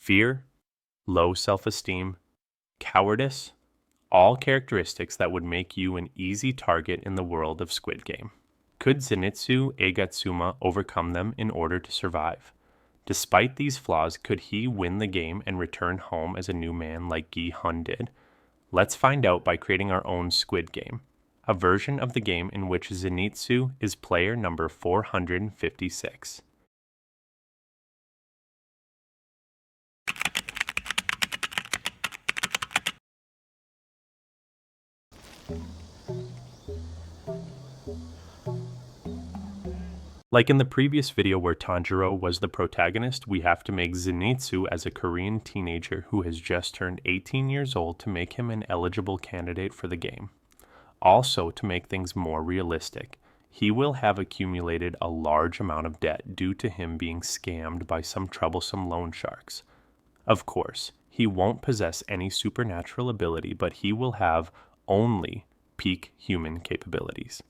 Fear, low self-esteem, cowardice, all characteristics that would make you an easy target in the world of Squid Game. Could Zenitsu Agatsuma overcome them in order to survive? Despite these flaws, could he win the game and return home as a new man like Gi-hun did? Let's find out by creating our own Squid Game, a version of the game in which Zenitsu is player number 456. Like in the previous video where Tanjiro was the protagonist, we have to make Zenitsu as a Korean teenager who has just turned 18 years old to make him an eligible candidate for the game. Also, to make things more realistic, he will have accumulated a large amount of debt due to him being scammed by some troublesome loan sharks. Of course, he won't possess any supernatural ability, but he will have only peak human capabilities.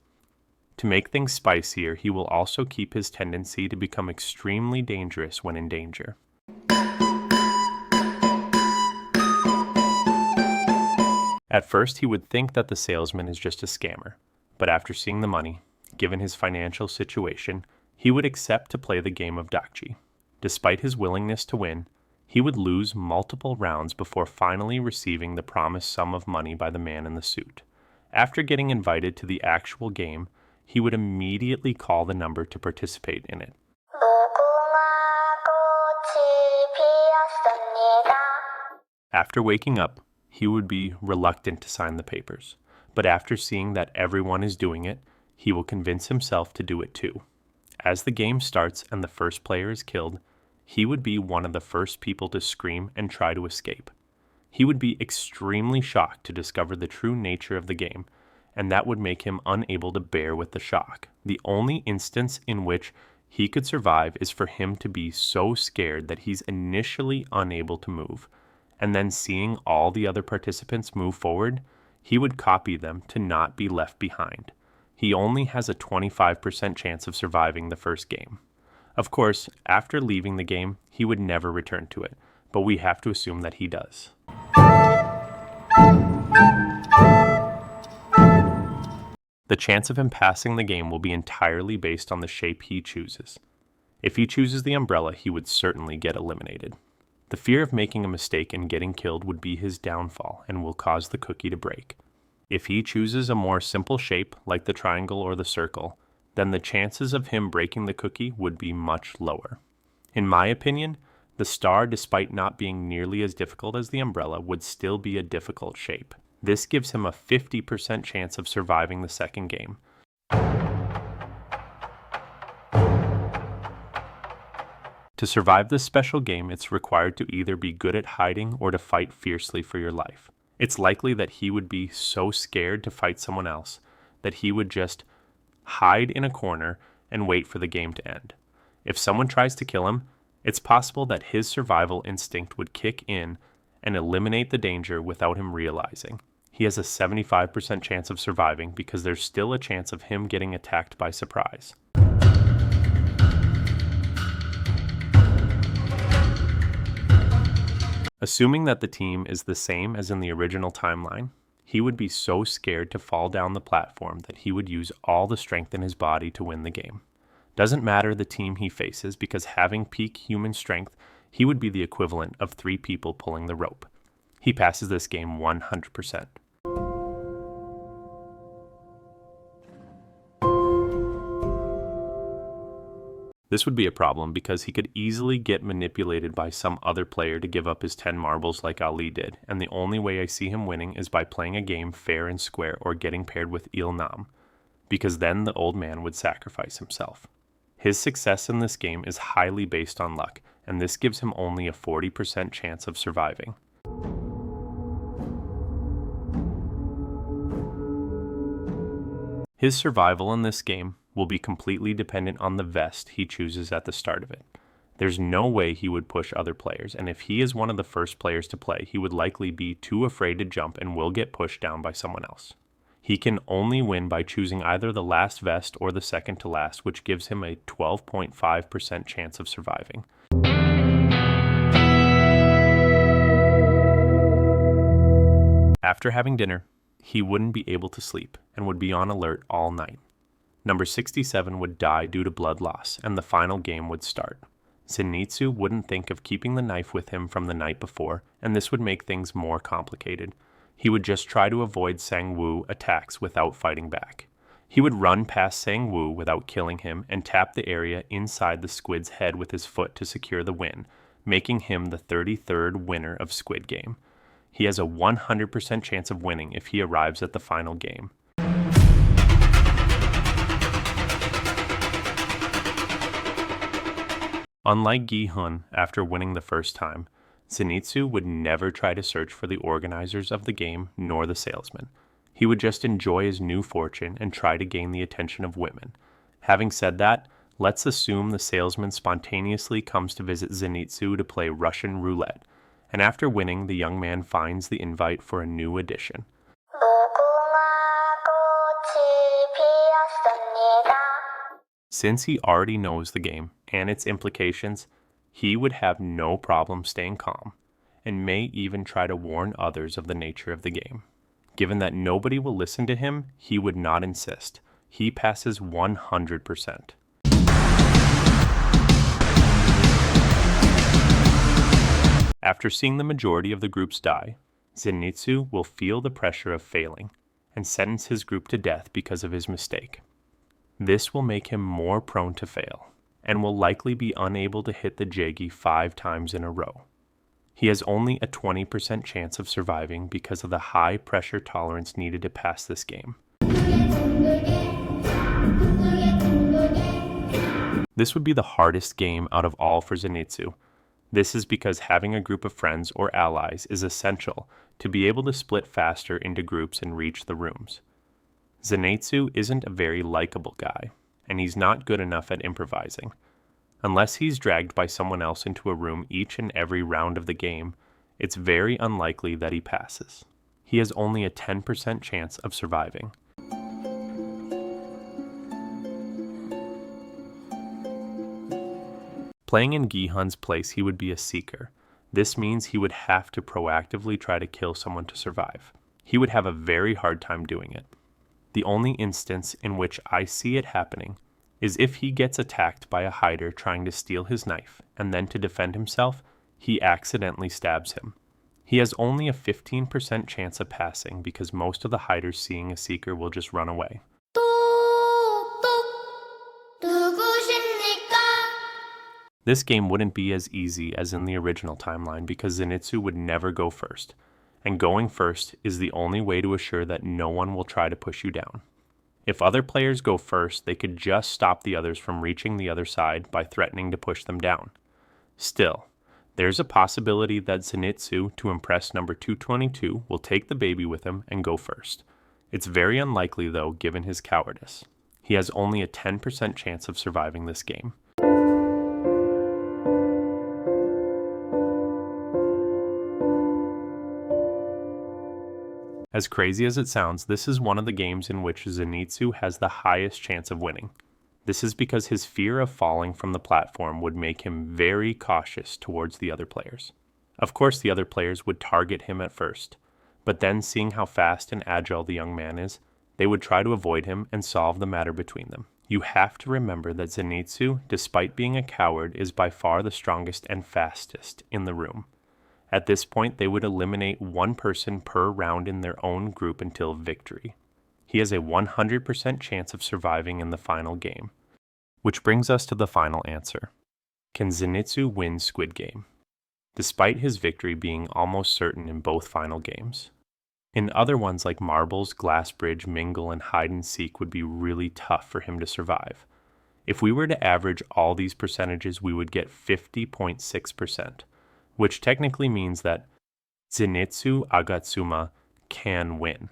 To make things spicier, he will also keep his tendency to become extremely dangerous when in danger. At first, he would think that the salesman is just a scammer, but after seeing the money, given his financial situation, he would accept to play the game of Dakji. Despite his willingness to win, he would lose multiple rounds before finally receiving the promised sum of money by the man in the suit. After getting invited to the actual game, he would immediately call the number to participate in it. After waking up, he would be reluctant to sign the papers, but after seeing that everyone is doing it, he will convince himself to do it too. As the game starts and the first player is killed, he would be one of the first people to scream and try to escape. He would be extremely shocked to discover the true nature of the game, and that would make him unable to bear with the shock. The only instance in which he could survive is for him to be so scared that he's initially unable to move, and then seeing all the other participants move forward, he would copy them to not be left behind. He only has a 25% chance of surviving the first game. Of course, after leaving the game, he would never return to it, but we have to assume that he does. The chance of him passing the game will be entirely based on the shape he chooses. If he chooses the umbrella, he would certainly get eliminated. The fear of making a mistake and getting killed would be his downfall and will cause the cookie to break. If he chooses a more simple shape, like the triangle or the circle, then the chances of him breaking the cookie would be much lower. In my opinion, the star, despite not being nearly as difficult as the umbrella, would still be a difficult shape. This gives him a 50% chance of surviving the second game. To survive this special game, it's required to either be good at hiding or to fight fiercely for your life. It's likely that he would be so scared to fight someone else that he would just hide in a corner and wait for the game to end. If someone tries to kill him, it's possible that his survival instinct would kick in and eliminate the danger without him realizing. He has a 75% chance of surviving because there's still a chance of him getting attacked by surprise. Assuming that the team is the same as in the original timeline, he would be so scared to fall down the platform that he would use all the strength in his body to win the game. Doesn't matter the team he faces because having peak human strength, he would be the equivalent of 3 people pulling the rope. He passes this game 100%. This would be a problem because he could easily get manipulated by some other player to give up his 10 marbles like Ali did, and the only way I see him winning is by playing a game fair and square or getting paired with Il Nam, because then the old man would sacrifice himself. His success in this game is highly based on luck, and this gives him only a 40% chance of surviving. His survival in this game will be completely dependent on the vest he chooses at the start of it. There's no way he would push other players, and if he is one of the first players to play, he would likely be too afraid to jump and will get pushed down by someone else. He can only win by choosing either the last vest or the second to last, which gives him a 12.5% chance of surviving. After having dinner, he wouldn't be able to sleep and would be on alert all night. Number 67 would die due to blood loss, and the final game would start. Zenitsu wouldn't think of keeping the knife with him from the night before, and this would make things more complicated. He would just try to avoid Sang-woo attacks without fighting back. He would run past Sang-woo without killing him and tap the area inside the squid's head with his foot to secure the win, making him the 33rd winner of Squid Game. He has a 100% chance of winning if he arrives at the final game. Unlike Gi-hun after winning the first time, Zenitsu would never try to search for the organizers of the game nor the salesman. He would just enjoy his new fortune and try to gain the attention of women. Having said that, let's assume the salesman spontaneously comes to visit Zenitsu to play Russian roulette, and after winning, the young man finds the invite for a new edition. Since he already knows the game and its implications, he would have no problem staying calm, and may even try to warn others of the nature of the game. Given that nobody will listen to him, he would not insist. He passes 100%. After seeing the majority of the groups die, Zenitsu will feel the pressure of failing and sentence his group to death because of his mistake. This will make him more prone to fail, and will likely be unable to hit the gi 5 times in a row. He has only a 20% chance of surviving because of the high pressure tolerance needed to pass this game. This would be the hardest game out of all for Zenitsu. This is because having a group of friends or allies is essential to be able to split faster into groups and reach the rooms. Zenitsu isn't a very likable guy, and he's not good enough at improvising. Unless he's dragged by someone else into a room each and every round of the game, it's very unlikely that he passes. He has only a 10% chance of surviving. Playing in Gi-hun's place, he would be a seeker. This means he would have to proactively try to kill someone to survive. He would have a very hard time doing it. The only instance in which I see it happening is if he gets attacked by a hider trying to steal his knife, and then to defend himself, he accidentally stabs him. He has only a 15% chance of passing because most of the hiders seeing a seeker will just run away. This game wouldn't be as easy as in the original timeline because Zenitsu would never go first, and going first is the only way to assure that no one will try to push you down. If other players go first, they could just stop the others from reaching the other side by threatening to push them down. Still, there's a possibility that Zenitsu, to impress number 222, will take the baby with him and go first. It's very unlikely though, given his cowardice. He has only a 10% chance of surviving this game. As crazy as it sounds, this is one of the games in which Zenitsu has the highest chance of winning. This is because his fear of falling from the platform would make him very cautious towards the other players. Of course, the other players would target him at first, but then seeing how fast and agile the young man is, they would try to avoid him and solve the matter between them. You have to remember that Zenitsu, despite being a coward, is by far the strongest and fastest in the room. At this point, they would eliminate one person per round in their own group until victory. He has a 100% chance of surviving in the final game. Which brings us to the final answer. Can Zenitsu win Squid Game? Despite his victory being almost certain in both final games. In other ones like Marbles, Glass Bridge, Mingle, and Hide and Seek would be really tough for him to survive. If we were to average all these percentages, we would get 50.6%. Which technically means that Zenitsu Agatsuma can win.